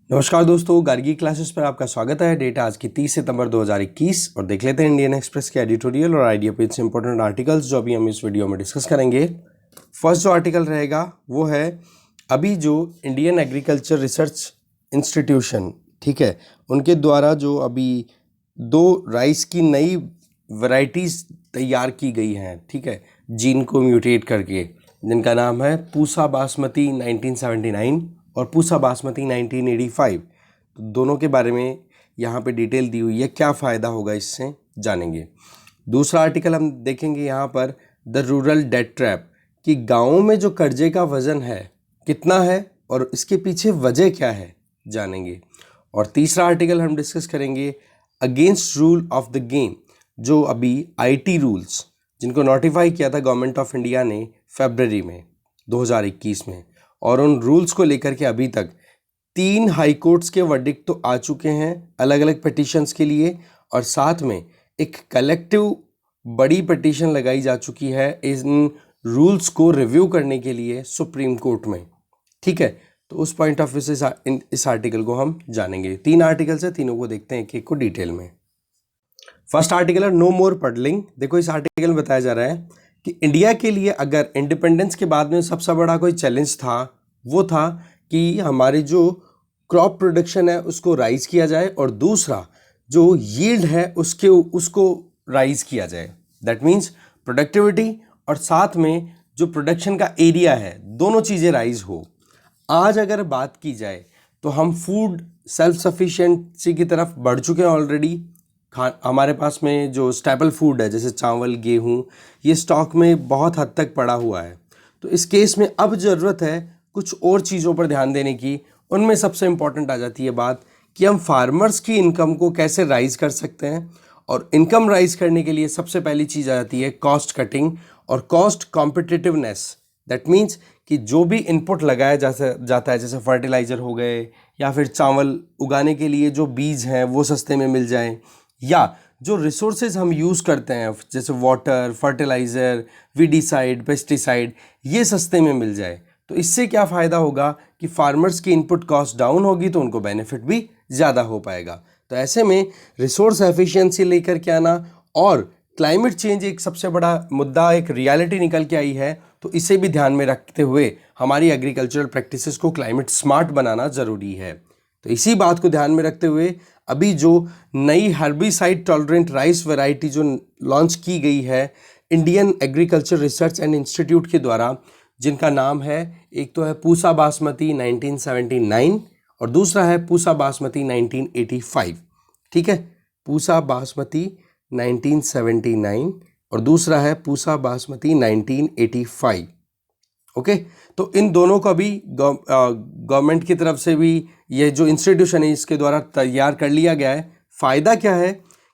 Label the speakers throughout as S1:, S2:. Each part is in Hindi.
S1: नमस्कार दोस्तों, गार्गी क्लासेस पर आपका स्वागत है। डेट आज की 30 सितंबर 2021 और देख लेते हैं इंडियन एक्सप्रेस के एडिटोरियल और आइडिया पेज से इंपॉर्टेंट आर्टिकल्स जो अभी हम इस वीडियो में डिस्कस करेंगे। फर्स्ट जो आर्टिकल रहेगा वो है अभी जो इंडियन एग्रीकल्चर रिसर्च इंस्टीट्यूशन, ठीक है, उनके द्वारा जो अभी 2 राइस की नई वैरायटीज़ तैयार की गई हैं, ठीक है, जीन को म्यूटेट करके, जिनका नाम है पूसा बासमती 1979 और पूसा बासमती 1985। तो दोनों के बारे में यहाँ पे डिटेल दी हुई है, क्या फ़ायदा होगा इससे जानेंगे। दूसरा आर्टिकल हम देखेंगे यहाँ पर द रूरल डेट ट्रैप, कि गाँवों में जो कर्जे का वज़न है कितना है और इसके पीछे वजह क्या है जानेंगे। और तीसरा आर्टिकल हम डिस्कस करेंगे against rule of the game, जो अभी आईटी रूल्स जिनको नोटिफाई किया था गवर्नमेंट ऑफ इंडिया ने फरवरी में 2021 में, और उन रूल्स को लेकर के अभी तक 3 हाई कोर्ट्स के वर्डिक्ट तो आ चुके हैं अलग अलग पिटिशंस के लिए, और साथ में एक कलेक्टिव बड़ी पिटिशन लगाई जा चुकी है इन रूल्स को रिव्यू करने के लिए सुप्रीम कोर्ट में, ठीक है। तो उस पॉइंट ऑफ व्यू से इस आर्टिकल को हम जानेंगे। 3 आर्टिकल्स है, तीनों को देखते हैं एक एक को डिटेल में। फर्स्ट आर्टिकल है नो मोर पडलिंग। देखो, इस आर्टिकल में बताया जा रहा है कि इंडिया के लिए अगर इंडिपेंडेंस के बाद में सबसे बड़ा कोई चैलेंज था, वो था कि हमारी जो क्रॉप प्रोडक्शन है उसको राइज किया जाए और दूसरा जो यील्ड है उसको राइज किया जाए। दैट मीन्स प्रोडक्टिविटी और साथ में जो प्रोडक्शन का एरिया है, दोनों चीज़ें राइज हो। आज अगर बात की जाए तो हम फूड सेल्फ सफिशिएंसी की तरफ बढ़ चुके हैं ऑलरेडी। हमारे पास में जो स्टेपल फूड है जैसे चावल, गेहूं, ये स्टॉक में बहुत हद तक पड़ा हुआ है। तो इस केस में अब ज़रूरत है कुछ और चीज़ों पर ध्यान देने की। उनमें सबसे इम्पॉर्टेंट आ जाती है बात कि हम फार्मर्स की इनकम को कैसे राइज कर सकते हैं, और इनकम राइज करने के लिए सबसे पहली चीज़ आ जाती है कॉस्ट कटिंग और कॉस्ट कॉम्पिटिटिवनेस। दैट मीन्स कि जो भी इनपुट लगाया जाता है, जैसे फर्टिलाइज़र हो गए या फिर चावल उगाने के लिए जो बीज हैं वो सस्ते में मिल जाएं, या जो रिसोर्सेज हम यूज़ करते हैं जैसे वाटर, फर्टिलाइज़र, वीडिसाइड, पेस्टिसाइड, ये सस्ते में मिल जाए। तो इससे क्या फ़ायदा होगा कि फार्मर्स की इनपुट कॉस्ट डाउन होगी तो उनको बेनिफिट भी ज़्यादा हो पाएगा। तो ऐसे में रिसोर्स एफिशिएंसी लेकर के आना और क्लाइमेट चेंज एक सबसे बड़ा मुद्दा, एक रियलिटी निकल के आई है, तो इसे भी ध्यान में रखते हुए हमारी एग्रीकल्चरल प्रैक्टिसेस को क्लाइमेट स्मार्ट बनाना ज़रूरी है। तो इसी बात को ध्यान में रखते हुए अभी जो नई हर्बिसाइड टॉलरेंट राइस वैरायटी जो लॉन्च की गई है Indian agriculture research and institute के द्वारा, जिनका नाम है, एक तो है पूसा बासमती 1979 और दूसरा है पूसा बासमती 1985, ठीक है। पूसा बासमती 1979 और दूसरा है पूसा बासमती 1985, ओके। तो इन दोनों को भी गवर्नमेंट की तरफ से भी ये जो इंस्टीट्यूशन है इसके द्वारा तैयार कर लिया गया है। फ़ायदा क्या है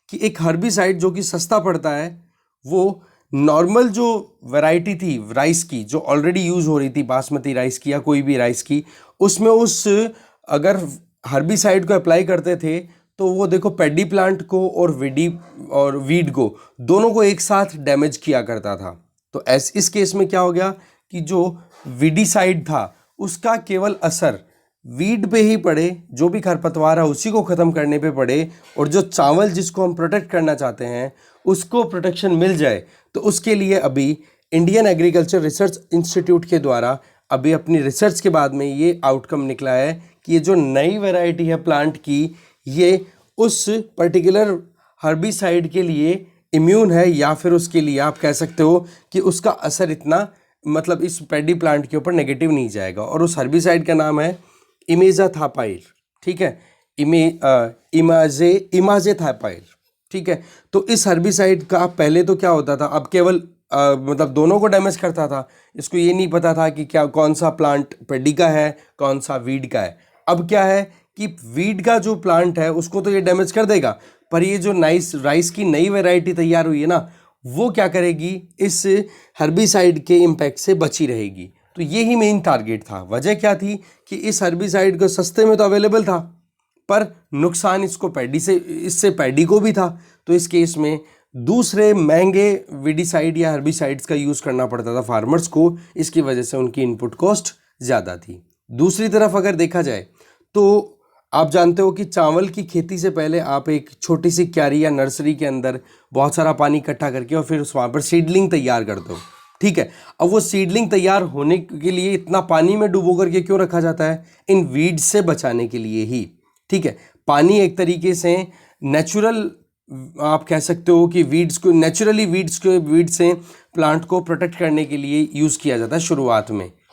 S1: कि एक हर्बिसाइड जो कि सस्ता पड़ता है, वो नॉर्मल जो वैरायटी थी राइस की जो ऑलरेडी यूज़ हो रही थी, बासमती राइस की या कोई भी राइस की, उसमें अगर हर्बिसाइड को अप्लाई करते थे तो वो देखो पैडी प्लांट को और वीड को दोनों को एक साथ डैमेज किया करता था। तो इस केस में क्या हो गया कि जो वीडिसाइड था उसका केवल असर वीड पे ही पड़े, जो भी खरपतवार है उसी को ख़त्म करने पे पड़े, और जो चावल जिसको हम प्रोटेक्ट करना चाहते हैं उसको प्रोटेक्शन मिल जाए। तो उसके लिए अभी इंडियन एग्रीकल्चर रिसर्च इंस्टीट्यूट के द्वारा अभी अपनी रिसर्च के बाद में ये आउटकम निकला है कि ये जो नई वैरायटी है प्लांट की, ये उस पर्टिकुलर हर्बिसाइड के लिए इम्यून है, या फिर उसके लिए आप कह सकते हो कि उसका असर इतना, मतलब इस पैडी प्लांट के ऊपर नेगेटिव नहीं जाएगा। और उस हर्बिसाइड का नाम है इमेज़ाथापाइर, ठीक है, इमाज़ेथापाइर, ठीक है। तो इस हर्बिसाइड का पहले तो क्या होता था, अब केवल मतलब दोनों को डैमेज करता था, इसको ये नहीं पता था कि क्या कौन सा प्लांट पैडी का है कौन सा वीड का है। अब क्या है कि वीड का जो प्लांट है उसको तो ये डैमेज कर देगा, पर ये जो राइस की नई वैरायटी तैयार हुई है ना, वो क्या करेगी, इस हर्बिसाइड के इम्पैक्ट से बची रहेगी। तो ये ही मेन टारगेट था। वजह क्या थी कि इस हर्बिसाइड को सस्ते में तो अवेलेबल था, पर नुकसान इससे पैडी को भी था। तो इस केस में दूसरे महंगे वीडिसाइड या हर्बिसाइड्स का यूज़ करना पड़ता था फार्मर्स को, इसकी वजह से उनकी इनपुट कॉस्ट ज़्यादा थी। दूसरी तरफ अगर देखा जाए तो आप जानते हो कि चावल की खेती से पहले आप एक छोटी सी क्यारी या नर्सरी के अंदर बहुत सारा पानी इकट्ठा करके और फिर उस वहाँ पर सीडलिंग तैयार करते हो, ठीक है। अब वो सीडलिंग तैयार होने के लिए इतना पानी में डुबो करके क्यों रखा जाता है? इन वीड्स से बचाने के लिए ही, ठीक है। पानी एक तरीके से नेचुरल, आप कह सकते हो कि वीड्स को नेचुरली वीड से प्लांट को प्रोटेक्ट करने के लिए यूज़ किया जाता है।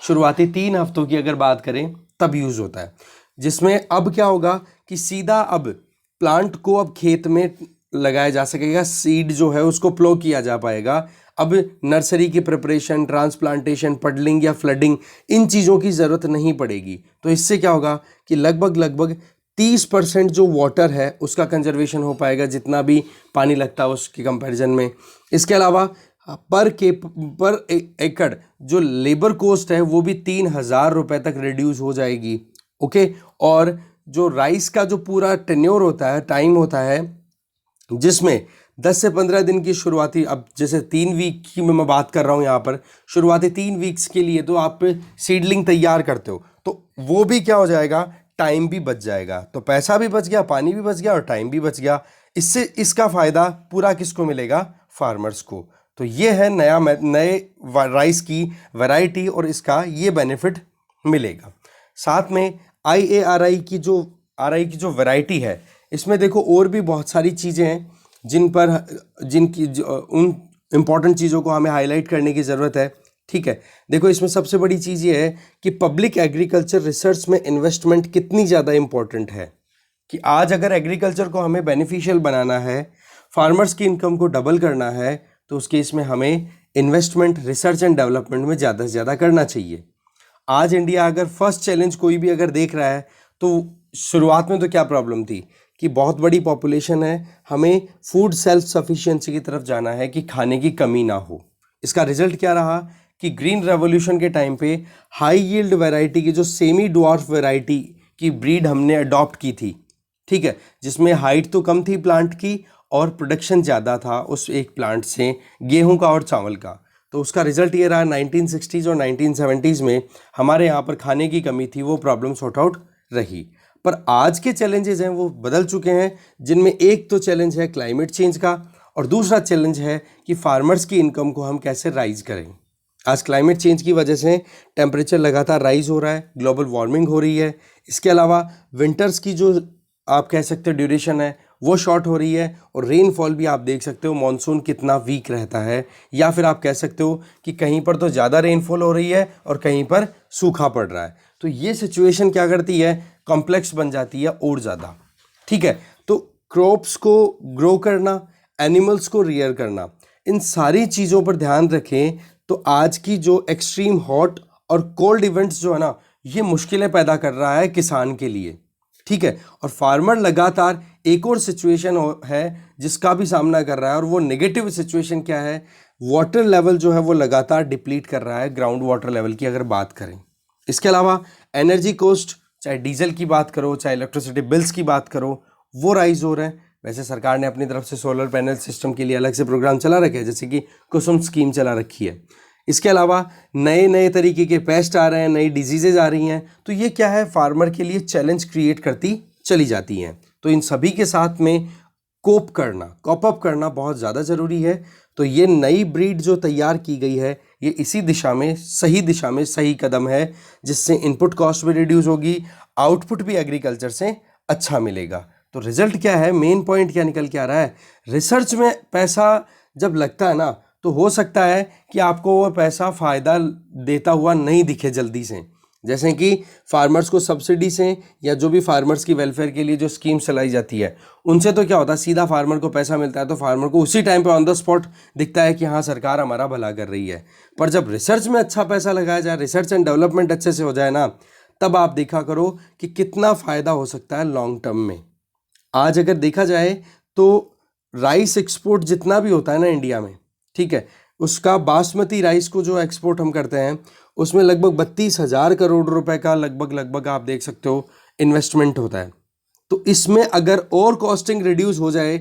S1: शुरुआती 3 हफ्तों की अगर बात करें तब यूज़ होता है, जिसमें अब क्या होगा कि सीधा अब प्लांट को अब खेत में लगाया जा सकेगा, सीड जो है उसको प्लो किया जा पाएगा। अब नर्सरी की प्रिपरेशन, ट्रांसप्लांटेशन, पडलिंग या फ्लडिंग, इन चीज़ों की ज़रूरत नहीं पड़ेगी। तो इससे क्या होगा कि लगभग 30% जो वाटर है उसका कंजर्वेशन हो पाएगा, जितना भी पानी लगता है उसके कंपैरिजन में। इसके अलावा पर एकड़ जो लेबर कॉस्ट है वो भी 3,000 रुपये तक रिड्यूस हो जाएगी, ओके। और जो राइस का जो पूरा टेन्योर होता है, टाइम होता है, जिसमें 10 से 15 दिन की शुरुआती, अब जैसे 3 वीक की मैं बात कर रहा हूँ यहाँ पर, शुरुआती 3 वीक्स के लिए तो आप सीडलिंग तैयार करते हो, तो वो भी क्या हो जाएगा, टाइम भी बच जाएगा। तो पैसा भी बच गया, पानी भी बच गया और टाइम भी बच गया। इससे इसका फ़ायदा पूरा किसको मिलेगा? फार्मर्स को। तो ये है नए राइस की वैरायटी और इसका ये बेनिफिट मिलेगा। साथ में IARI की जो वैरायटी है, इसमें देखो और भी बहुत सारी चीज़ें हैं उन इम्पॉर्टेंट चीज़ों को हमें हाईलाइट करने की ज़रूरत है, ठीक है। देखो इसमें सबसे बड़ी चीज़ ये है कि पब्लिक एग्रीकल्चर रिसर्च में इन्वेस्टमेंट कितनी ज़्यादा इम्पॉर्टेंट है, कि आज अगर एग्रीकल्चर को हमें बेनिफिशियल बनाना है, फार्मर्स की इनकम को डबल करना है, तो उस केस में हमें इन्वेस्टमेंट रिसर्च एंड डेवलपमेंट में ज़्यादा से ज़्यादा करना चाहिए। आज इंडिया अगर फर्स्ट चैलेंज कोई भी अगर देख रहा है, तो शुरुआत में तो क्या प्रॉब्लम थी कि बहुत बड़ी पॉपुलेशन है, हमें फूड सेल्फ सफिशिएंसी की तरफ जाना है कि खाने की कमी ना हो। इसका रिजल्ट क्या रहा कि ग्रीन रेवोल्यूशन के टाइम पे हाई यील्ड वैरायटी की जो सेमी डॉर्फ वैरायटी की ब्रीड हमने अडॉप्ट की थी, ठीक है, जिसमें हाइट तो कम थी प्लांट की और प्रोडक्शन ज़्यादा था उस एक प्लांट से, गेहूं का और चावल का। तो उसका रिजल्ट ये रहा 1960s और 1970s में हमारे यहाँ पर खाने की कमी थी, वो प्रॉब्लम सॉर्ट आउट रही। पर आज के चैलेंजेस हैं वो बदल चुके हैं, जिनमें एक तो चैलेंज है क्लाइमेट चेंज का और दूसरा चैलेंज है कि फार्मर्स की इनकम को हम कैसे राइज करें। आज क्लाइमेट चेंज की वजह से टेम्परेचर लगातार राइज हो रहा है, ग्लोबल वार्मिंग हो रही है। इसके अलावा विंटर्स की जो आप कह सकते हो ड्यूरेशन है वो शॉर्ट हो रही है, और रेनफॉल भी आप देख सकते हो मॉनसून कितना वीक रहता है, या फिर आप कह सकते हो कि कहीं पर तो ज़्यादा रेनफॉल हो रही है और कहीं पर सूखा पड़ रहा है। तो ये सिचुएशन क्या करती है, कॉम्प्लेक्स बन जाती है और ज़्यादा, ठीक है। तो क्रॉप्स को ग्रो करना, एनिमल्स को रियर करना, इन सारी चीज़ों पर ध्यान रखें तो आज की जो एक्सट्रीम हॉट और कोल्ड इवेंट्स जो है ना, ये मुश्किलें पैदा कर रहा है किसान के लिए, ठीक है। और फार्मर लगातार एक और सिचुएशन है जिसका भी सामना कर रहा है, और वो नेगेटिव सिचुएशन क्या है, वाटर लेवल जो है वो लगातार डिप्लीट कर रहा है, ग्राउंड वाटर लेवल की अगर बात करें। इसके अलावा एनर्जी कॉस्ट, चाहे डीजल की बात करो चाहे इलेक्ट्रिसिटी बिल्स की बात करो, वो राइज हो रहे हैं। वैसे सरकार ने अपनी तरफ से सोलर पैनल सिस्टम के लिए अलग से प्रोग्राम चला रखे हैं, जैसे कि कुसुम स्कीम चला रखी है। इसके अलावा नए नए तरीके के पेस्ट आ रहे हैं, नई डिजीजेज आ रही हैं, तो ये क्या है, फार्मर के लिए चैलेंज क्रिएट करती चली जाती हैं। तो इन सभी के साथ में कॉप अप करना बहुत ज़्यादा ज़रूरी है। तो ये नई ब्रीड जो तैयार की गई है, ये इसी दिशा में सही कदम है, जिससे इनपुट कॉस्ट भी रिड्यूस होगी, आउटपुट भी एग्रीकल्चर से अच्छा मिलेगा। तो रिजल्ट क्या है, मेन पॉइंट क्या निकल के आ रहा है, रिसर्च में पैसा जब लगता है ना, तो हो सकता है कि आपको वो पैसा फ़ायदा देता हुआ नहीं दिखे जल्दी से। जैसे कि फार्मर्स को सब्सिडी से या जो भी फार्मर्स की वेलफेयर के लिए जो स्कीम चलाई जाती है, उनसे तो क्या होता है, सीधा फार्मर को पैसा मिलता है, तो फार्मर को उसी टाइम पे ऑन द स्पॉट दिखता है कि हाँ सरकार हमारा भला कर रही है। पर जब रिसर्च में अच्छा पैसा लगाया जाए, रिसर्च एंड डेवलपमेंट अच्छे से हो जाए ना, तब आप देखा करो कि कितना फ़ायदा हो सकता है लॉन्ग टर्म में। आज अगर देखा जाए तो राइस एक्सपोर्ट जितना भी होता है ना इंडिया में, ठीक है, उसका बासमती राइस को जो एक्सपोर्ट हम करते हैं, उसमें लगभग 32,000 करोड़ रुपए का लगभग आप देख सकते हो इन्वेस्टमेंट होता है। तो इसमें अगर और कॉस्टिंग रिड्यूस हो जाए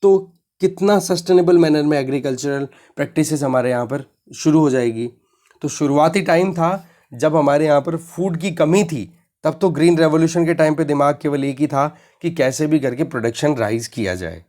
S1: तो कितना सस्टेनेबल मैनर में एग्रीकल्चरल प्रैक्टिसेस हमारे यहाँ पर शुरू हो जाएगी। तो शुरुआती टाइम था जब हमारे यहाँ पर फूड की कमी थी, तब तो ग्रीन रेवोल्यूशन के टाइम पे दिमाग केवल एक ही था कि कैसे भी करके प्रोडक्शन राइज किया जाए,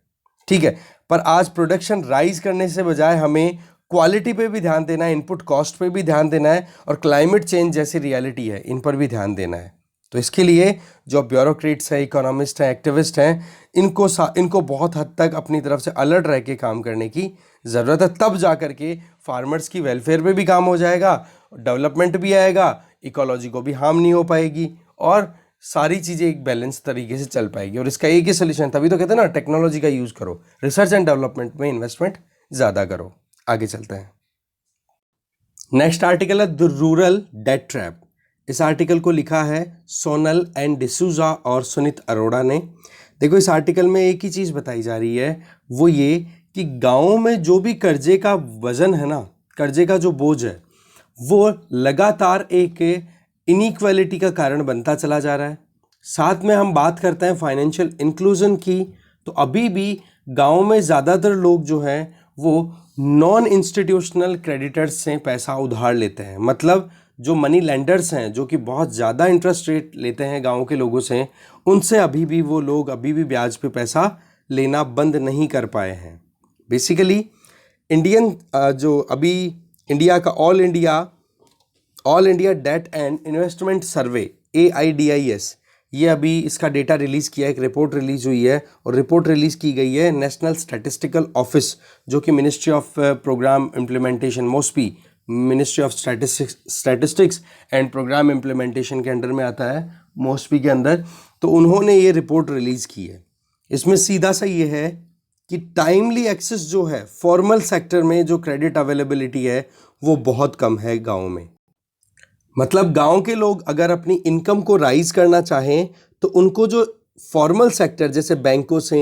S1: ठीक है। पर आज प्रोडक्शन राइज करने से बजाय हमें क्वालिटी पे भी ध्यान देना है, इनपुट कॉस्ट पे भी ध्यान देना है, और क्लाइमेट चेंज जैसी रियलिटी है इन पर भी ध्यान देना है। तो इसके लिए जो ब्यूरोक्रेट्स हैं, इकोनॉमिस्ट हैं, एक्टिविस्ट हैं, इनको बहुत हद तक अपनी तरफ से अलर्ट रह के काम करने की ज़रूरत है। तब जा कर के फार्मर्स की वेलफेयर पे भी काम हो जाएगा, डेवलपमेंट भी आएगा, इकोलॉजी को भी हार्म नहीं हो पाएगी, और सारी चीज़ें एक बैलेंस तरीके से चल पाएगी। और इसका एक ही सोल्यूशन, तभी तो कहते हैं ना, टेक्नोलॉजी का यूज़ करो, रिसर्च एंड डेवलपमेंट में इन्वेस्टमेंट ज़्यादा करो। आगे चलते हैं। नेक्स्ट आर्टिकल है द रूरल डेट ट्रैप। इस आर्टिकल को लिखा है सोनल एंड डिसूजा और सुनीत अरोड़ा ने। देखो, इस आर्टिकल में एक ही चीज़ बताई जा रही है, वो ये कि गाँव में जो भी कर्जे का वजन है ना, कर्जे का जो बोझ है, वो लगातार एक इनइक्वालिटी का कारण बनता चला जा रहा है। साथ में हम बात करते हैं फाइनेंशियल इंक्लूजन की, तो अभी भी गाँव में ज़्यादातर लोग जो हैं वो नॉन इंस्टीट्यूशनल क्रेडिटर्स से पैसा उधार लेते हैं। मतलब जो मनी लेंडर्स हैं, जो कि बहुत ज़्यादा इंटरेस्ट रेट लेते हैं गांव के लोगों से, उनसे अभी भी वो लोग अभी भी ब्याज पे पैसा लेना बंद नहीं कर पाए हैं। बेसिकली इंडियन जो अभी इंडिया का all India debt and investment survey AIDIS, ये अभी इसका डेटा रिलीज़ किया है, एक रिपोर्ट रिलीज़ हुई है, और रिपोर्ट रिलीज़ की गई है नेशनल स्टैटिस्टिकल ऑफिस, जो कि ministry of programme implementation, MOSPI, ministry of statistics and programme implementation के अंडर में आता है, MOSPI के अंदर। तो उन्होंने ये रिपोर्ट रिलीज़ की है। इसमें सीधा सा ये है कि टाइमली एक्सेस जो है फॉर्मल सेक्टर में, जो क्रेडिट अवेलेबिलिटी है, वो बहुत कम है गाँव में। मतलब गांव के लोग अगर अपनी इनकम को राइज करना चाहें तो उनको जो फॉर्मल सेक्टर जैसे बैंकों से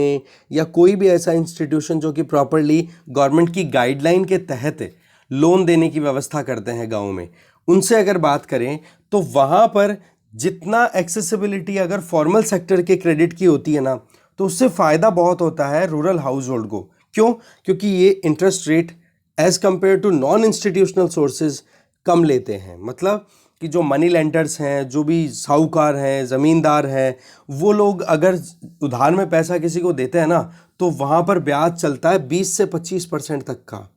S1: या कोई भी ऐसा इंस्टीट्यूशन जो कि प्रॉपरली गवर्नमेंट की गाइडलाइन के तहत लोन देने की व्यवस्था करते हैं गांव में, उनसे अगर बात करें तो वहाँ पर जितना एक्सेसिबिलिटी अगर फॉर्मल सेक्टर के क्रेडिट की होती है ना, तो उससे फ़ायदा बहुत होता है रूरल हाउस होल्ड को। क्यों? क्योंकि ये interest rate as compare to non institutional sources कम लेते हैं। मतलब कि जो मनी लेंडर्स हैं, जो भी साहूकार हैं, ज़मींदार हैं, वो लोग अगर उधार में पैसा किसी को देते हैं ना, तो वहाँ पर ब्याज चलता है 20 से 25% तक का।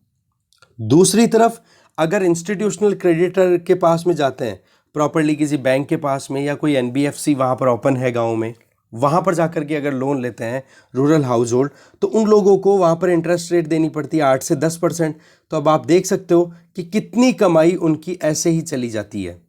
S1: दूसरी तरफ अगर इंस्टीट्यूशनल क्रेडिटर के पास में जाते हैं, प्रॉपर्ली किसी बैंक के पास में, या कोई NBFC वहाँ पर ओपन है गाँव में, वहाँ पर जाकर के अगर लोन लेते हैं रूरल हाउस होल्ड, तो उन लोगों को वहाँ पर इंटरेस्ट रेट देनी पड़ती है 8 से 10%। तो अब आप देख सकते हो कि कितनी कमाई उनकी ऐसे ही चली जाती है,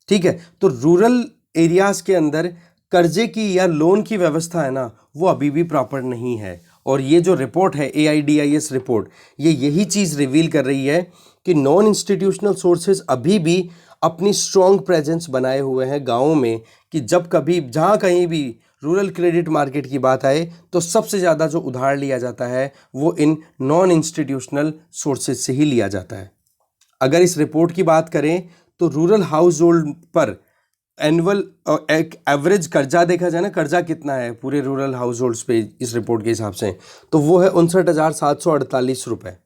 S1: ठीक है। तो रूरल एरियाज़ के अंदर कर्जे की या लोन की व्यवस्था है ना, वो अभी भी प्रॉपर नहीं है। और ये जो रिपोर्ट है AIDIS रिपोर्ट, ये यही चीज़ रिवील कर रही है कि नॉन इंस्टीट्यूशनल सोर्सेज अभी भी अपनी स्ट्रॉन्ग प्रेजेंस बनाए हुए हैं गाँव में, कि जब कभी जहाँ कहीं भी रूरल क्रेडिट मार्केट की बात आए तो सबसे ज़्यादा जो उधार लिया जाता है वो इन नॉन इंस्टीट्यूशनल सोर्सेज से ही लिया जाता है। अगर इस रिपोर्ट की बात करें तो रूरल हाउस होल्ड पर एनुअल एक एवरेज कर्जा देखा जाए ना, कर्जा कितना है पूरे रूरल हाउस होल्ड्स पे इस रिपोर्ट के हिसाब से, तो वो है 59,748 रुपये,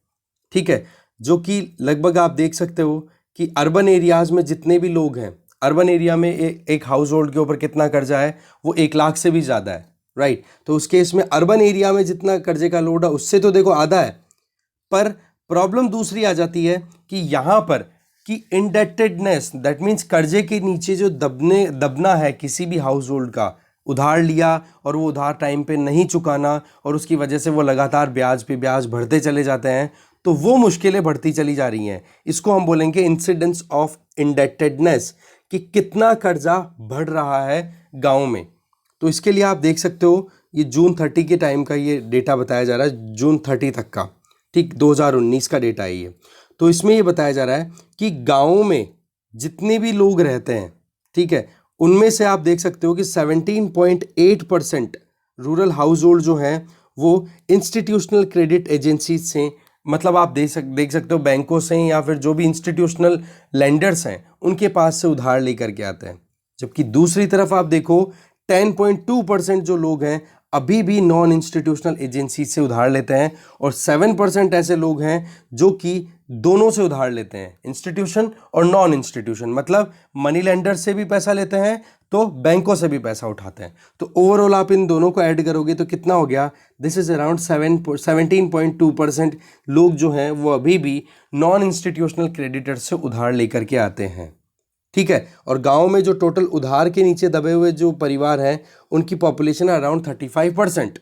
S1: ठीक है। जो कि लगभग आप देख सकते हो कि अर्बन एरियाज़ में जितने भी लोग हैं, अर्बन एरिया में एक हाउस होल्ड के ऊपर कितना कर्जा है, वो 1 लाख से भी ज़्यादा है, राइट। तो उस केस में अर्बन एरिया में जितना कर्जे का लोड है उससे तो देखो आधा है। पर प्रॉब्लम दूसरी आ जाती है कि यहाँ पर कि इंडेटेडनेस, दैट मीन्स कर्जे के नीचे जो दबना है किसी भी हाउस होल्ड का, उधार लिया और वो उधार टाइम पे नहीं चुकाना, और उसकी वजह से वो लगातार ब्याज पे ब्याज बढ़ते चले जाते हैं, तो वो मुश्किलें बढ़ती चली जा रही हैं। इसको हम बोलेंगे इंसिडेंस ऑफ इंडेटेडनेस, कि कितना कर्जा बढ़ रहा है गाँव में। तो इसके लिए आप देख सकते हो ये जून 30 के टाइम का ये डेटा बताया जा रहा है, जून 30 तक का, ठीक, 2019 का डेटा है ये। तो इसमें ये बताया जा रहा है कि गाँव में जितने भी लोग रहते हैं, ठीक है, उनमें से आप देख सकते हो कि 17.8% रूरल हाउस होल्ड जो हैं वो इंस्टीट्यूशनल क्रेडिट एजेंसी से, मतलब आप देख सकते हो बैंकों से या फिर जो भी इंस्टीट्यूशनल लेंडर्स हैं उनके पास से उधार लेकर के आते हैं। जबकि दूसरी तरफ आप देखो 10.2% जो लोग हैं अभी भी नॉन इंस्टीट्यूशनल एजेंसी से उधार लेते हैं, और 7% ऐसे लोग हैं जो कि दोनों से उधार लेते हैं, इंस्टीट्यूशन और नॉन इंस्टीट्यूशन, मतलब मनी लेंडर से भी पैसा लेते हैं तो बैंकों से भी पैसा उठाते हैं। तो ओवरऑल आप इन दोनों को ऐड करोगे तो कितना हो गया, दिस इज अराउंड 17.2% लोग जो हैं वो अभी भी नॉन इंस्टीट्यूशनल क्रेडिटर से उधार लेकर के आते हैं। ठीक है, और गांव में जो टोटल उधार के नीचे दबे हुए जो परिवार हैं उनकी पॉपुलेशन है अराउंड 35%,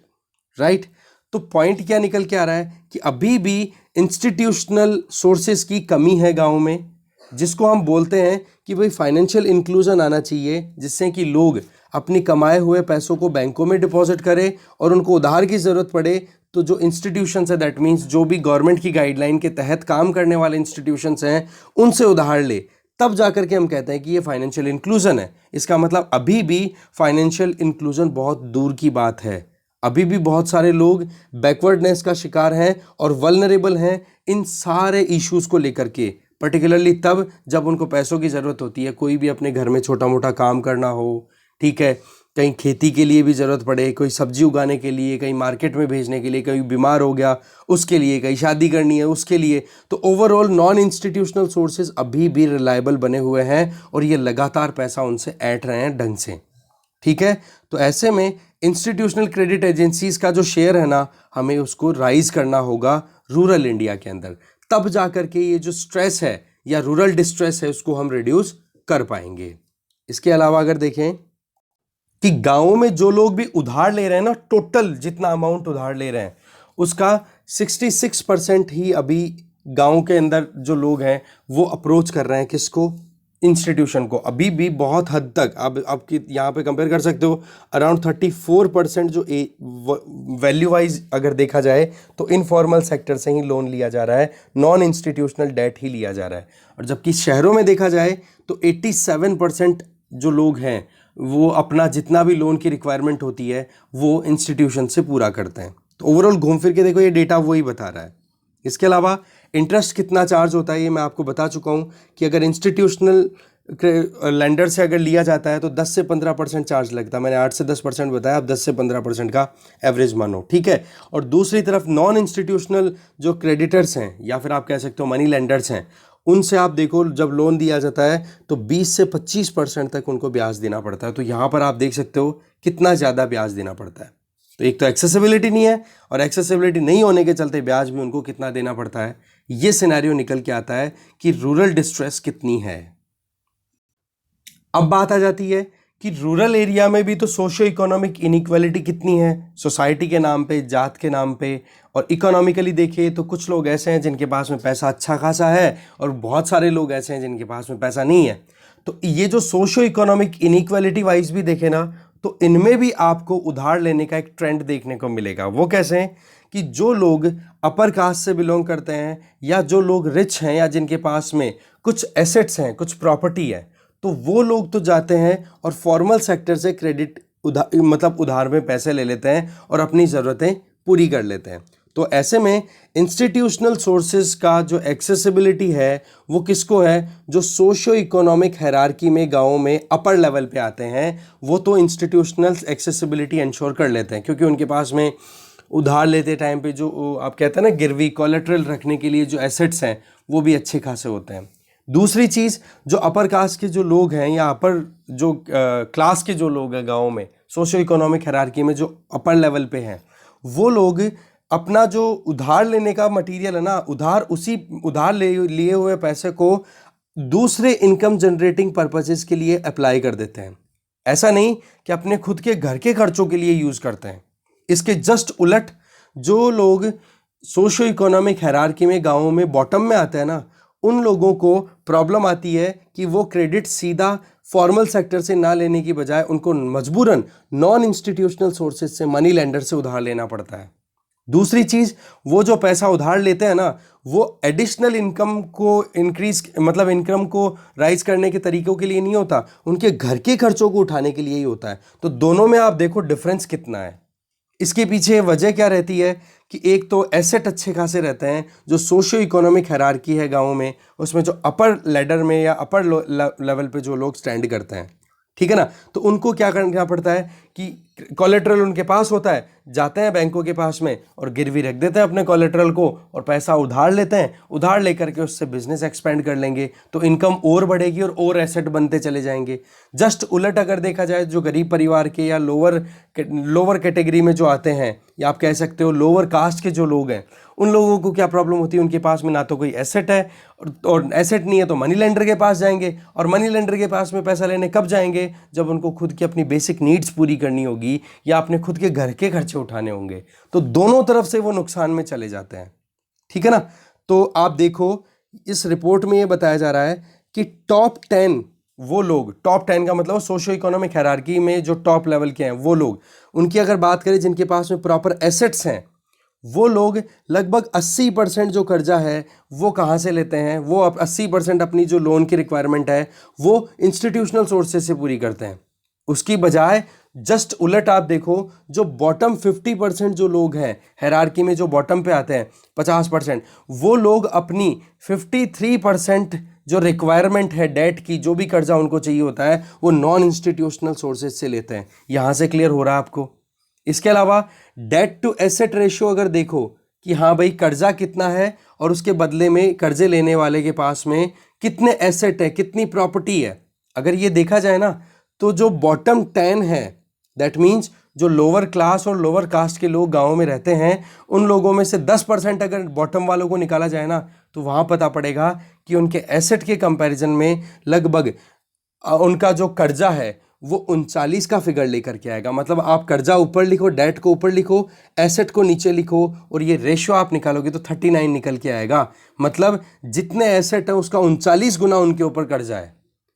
S1: राइट। तो पॉइंट क्या निकल के आ रहा है कि अभी भी इंस्टीट्यूशनल सोर्सेज की कमी है गांव में, जिसको हम बोलते हैं कि भाई फाइनेंशियल इंक्लूजन आना चाहिए, जिससे कि लोग अपनी कमाए हुए पैसों को बैंकों में डिपॉजिट करें और उनको उधार की ज़रूरत पड़े तो जो इंस्टीट्यूशंस है, दैट मीन्स जो भी गवर्नमेंट की गाइडलाइन के तहत काम करने वाले इंस्टीट्यूशंस हैं उनसे उधार ले, तब जाकर के हम कहते हैं कि ये फाइनेंशियल इंक्लूजन है। इसका मतलब अभी भी फाइनेंशियल इंक्लूजन बहुत दूर की बात है, अभी भी बहुत सारे लोग बैकवर्डनेस का शिकार हैं और वल्नरेबल हैं इन सारे इश्यूज़ को लेकर के, पर्टिकुलरली तब जब उनको पैसों की ज़रूरत होती है, कोई भी अपने घर में छोटा मोटा काम करना हो, ठीक है, कहीं खेती के लिए भी ज़रूरत पड़े, कोई सब्जी उगाने के लिए, कहीं मार्केट में भेजने के लिए, कहीं बीमार हो गया उसके लिए, कहीं शादी करनी है उसके लिए। तो ओवरऑल नॉन इंस्टीट्यूशनल सोर्सेज अभी भी रिलायबल बने हुए हैं और ये लगातार पैसा उनसे ऐंठ रहे हैं ढंग से, ठीक है। तो ऐसे में इंस्टीट्यूशनल क्रेडिट एजेंसीज का जो शेयर है ना, हमें उसको राइज करना होगा रूरल इंडिया के अंदर, तब जाकर के ये जो स्ट्रेस है या रूरल डिस्ट्रेस है उसको हम रिड्यूस कर पाएंगे। इसके अलावा अगर देखें कि गांवों में जो लोग भी उधार ले रहे हैं ना, टोटल जितना अमाउंट उधार ले रहे हैं उसका 66% ही अभी गांव के अंदर जो लोग हैं वो अप्रोच कर रहे हैं किसको, इंस्टीट्यूशन को। अभी भी बहुत हद तक अब यहाँ पे कंपेयर कर सकते हो, अराउंड 34% जो वैल्यू वाइज अगर देखा जाए तो इनफॉर्मल सेक्टर से ही लोन लिया जा रहा है, नॉन इंस्टीट्यूशनल डेट ही लिया जा रहा है। और जबकि शहरों में देखा जाए तो 87% जो लोग हैं वो अपना जितना भी लोन की रिक्वायरमेंट होती है वो इंस्टीट्यूशन से पूरा करते हैं। तो ओवरऑल घूम फिर के देखो ये डेटा वही बता रहा है। इसके अलावा इंटरेस्ट कितना चार्ज होता है ये मैं आपको बता चुका हूँ कि अगर इंस्टीट्यूशनल लेंडर से अगर लिया जाता है तो 10 से 15% चार्ज लगता है। मैंने 8 से 10% बताया, अब 10 से 15% का एवरेज मानो, ठीक है। और दूसरी तरफ नॉन इंस्टीट्यूशनल जो क्रेडिटर्स हैं या फिर आप कह सकते हो मनी लेंडर्स हैं, उनसे आप देखो जब लोन दिया जाता है तो 20 से 25% तक उनको ब्याज देना पड़ता है। तो यहाँ पर आप देख सकते हो कितना ज़्यादा ब्याज देना पड़ता है। तो एक तो एक्सेसिबिलिटी नहीं है और एक्सेसिबिलिटी नहीं होने के चलते ब्याज भी उनको कितना देना पड़ता है। ये सिनेरियो निकल के आता है कि रूरल डिस्ट्रेस कितनी है। अब बात आ जाती है कि रूरल एरिया में भी तो सोशियो इकोनॉमिक इनइक्वालिटी कितनी है, सोसाइटी के नाम पे, जात के नाम पे। और इकोनॉमिकली देखिए तो कुछ लोग ऐसे हैं जिनके पास में पैसा अच्छा खासा है और बहुत सारे लोग ऐसे हैं जिनके पास में पैसा नहीं है। तो ये जो सोशियो इकोनॉमिक इनइक्वालिटी वाइज भी देखे ना तो इनमें भी आपको उधार लेने का एक ट्रेंड देखने को मिलेगा। वो कैसे हैं कि जो लोग अपर कास्ट से बिलोंग करते हैं या जो लोग रिच हैं या जिनके पास में कुछ एसेट्स हैं, कुछ प्रॉपर्टी है, तो वो लोग तो जाते हैं और फॉर्मल सेक्टर से क्रेडिट उधार में पैसे ले लेते हैं और अपनी ज़रूरतें पूरी कर लेते हैं। तो ऐसे में इंस्टीट्यूशनल सोर्सेज का जो एक्सेसिबिलिटी है वो किसको है, जो सोशियो इकोनॉमिक हायरार्की में गाँवों में अपर लेवल पे आते हैं वो तो इंस्टीट्यूशनल एक्सेसिबिलिटी इंश्योर कर लेते हैं, क्योंकि उनके पास में उधार लेते टाइम पे जो आप कहते हैं ना गिरवी कोलेट्रल रखने के लिए जो एसेट्स हैं वो भी अच्छे खासे होते हैं। दूसरी चीज़, जो अपर कास्ट के जो लोग हैं या अपर जो क्लास के जो लोग हैं गाँव में सोशियो इकोनॉमिक हायरार्की में जो अपर लेवल पे हैं, वो लोग अपना जो उधार लेने का मटेरियल है ना, उधार लिए हुए पैसे को दूसरे इनकम जनरेटिंग पर्पसेस के लिए अप्लाई कर देते हैं। ऐसा नहीं कि अपने खुद के घर के खर्चों के लिए यूज़ करते हैं। इसके जस्ट उलट जो लोग सोशियो इकोनॉमिक हायरार्की में गाँवों में बॉटम में आते हैं ना, उन लोगों को प्रॉब्लम आती है कि वो क्रेडिट सीधा फॉर्मल सेक्टर से ना लेने की बजाय उनको मजबूरन नॉन इंस्टीट्यूशनल सोर्सेज से, मनी लेंडर से उधार लेना पड़ता है। दूसरी चीज़, वो जो पैसा उधार लेते हैं ना वो एडिशनल इनकम को इनकम को राइज करने के तरीकों के लिए नहीं होता, उनके घर के खर्चों को उठाने के लिए ही होता है। तो दोनों में आप देखो डिफरेंस कितना है। इसके पीछे वजह क्या रहती है कि एक तो एसेट अच्छे खासे रहते हैं, जो सोशियो इकोनॉमिक हायरार्की है गाँव में उसमें जो अपर लेडर में या अपर लेवल पे जो लोग स्टैंड करते हैं, ठीक है ना, तो उनको क्या करना पड़ता है कि कोलेट्रल उनके पास होता है, जाते हैं बैंकों के पास में और गिरवी रख देते हैं अपने कोलेट्रल को और पैसा उधार लेते हैं, उधार लेकर के उससे बिजनेस एक्सपेंड कर लेंगे तो इनकम और बढ़ेगी और एसेट बनते चले जाएंगे। जस्ट उलट अगर देखा जाए, जो गरीब परिवार के या लोअर कैटेगरी में जो आते हैं, या आप कह सकते हो लोअर कास्ट के जो लोग हैं, उन लोगों को क्या प्रॉब्लम होती है, उनके पास में ना तो कोई एसेट है और एसेट नहीं है तो मनी लेंडर के पास जाएंगे, और मनी लेंडर के पास में पैसा लेने कब जाएंगे, जब उनको खुद की अपनी बेसिक नीड्स पूरी करनी होगी या अपने खुद के घर के खर्चे उठाने होंगे। तो दोनों तरफ से वो नुकसान में चले जाते हैं, ठीक है ना। तो आप देखो इस रिपोर्ट में ये बताया जा रहा है कि टॉप 10 वो लोग, टॉप 10 का मतलब सोशियो इकोनॉमिक हायरार्की में जो टॉप लेवल के हैं वो लोग, उनकी अगर बात करें जिनके पास में प्रॉपर एसेट्स हैं, वो लोग लगभग 80% जो कर्जा है वो कहाँ से लेते हैं, वो 80% अपनी जो लोन की रिक्वायरमेंट है वो इंस्टीट्यूशनल सोर्सेज से पूरी करते हैं। उसकी बजाय जस्ट उलट आप देखो, जो बॉटम 50% जो लोग हैं हायरार्की में, जो बॉटम पे आते हैं 50%, वो लोग अपनी 53% जो रिक्वायरमेंट है डेट की, जो भी कर्जा उनको चाहिए होता है, वो नॉन इंस्टीट्यूशनल सोर्सेज से लेते हैं। यहां से क्लियर हो रहा है आपको। इसके अलावा डेट टू एसेट रेशियो अगर देखो कि हाँ भाई कर्जा कितना है और उसके बदले में कर्जे लेने वाले के पास में कितने एसेट है, कितनी प्रॉपर्टी है, अगर ये देखा जाए ना, तो जो बॉटम 10 है, दैट मीन्स जो लोअर क्लास और लोअर कास्ट के लोग गाँव में रहते हैं, उन लोगों में से 10% अगर बॉटम वालों को निकाला जाए ना, तो वहाँ पता पड़ेगा कि उनके एसेट के कंपैरिजन में लगभग उनका जो कर्जा है वो 39 का फिगर लेकर के आएगा। मतलब आप कर्जा ऊपर लिखो, डेट को ऊपर लिखो, एसेट को नीचे लिखो, और ये रेशियो आप निकालोगे तो 39 निकल के आएगा। मतलब जितने एसेट है उसका 39 गुना उनके ऊपर कर्जा है।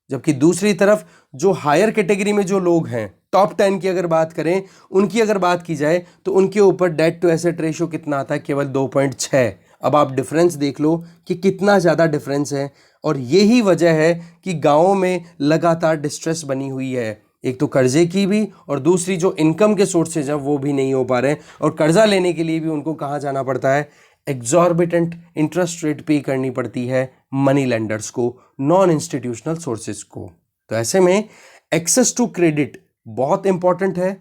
S1: जबकि दूसरी तरफ जो हायर कैटेगरी में जो लोग हैं, टॉप 10 की अगर बात करें, उनकी अगर बात की जाए तो उनके ऊपर डेट टू एसेट रेशियो कितना आता है, केवल 2.6। अब आप डिफरेंस देख लो कि कितना ज़्यादा डिफरेंस है, और यही वजह है कि गाँवों में लगातार डिस्ट्रेस बनी हुई है। एक तो कर्जे की भी, और दूसरी जो इनकम के सोर्सेज हैं वो भी नहीं हो पा रहे हैं, और कर्जा लेने के लिए भी उनको कहाँ जाना पड़ता है, एग्जॉर्बिटेंट इंटरेस्ट रेट पे करनी पड़ती है मनी लेंडर्स को, नॉन इंस्टीट्यूशनल सोर्सेज को। तो ऐसे में एक्सेस टू क्रेडिट बहुत इंपॉर्टेंट है,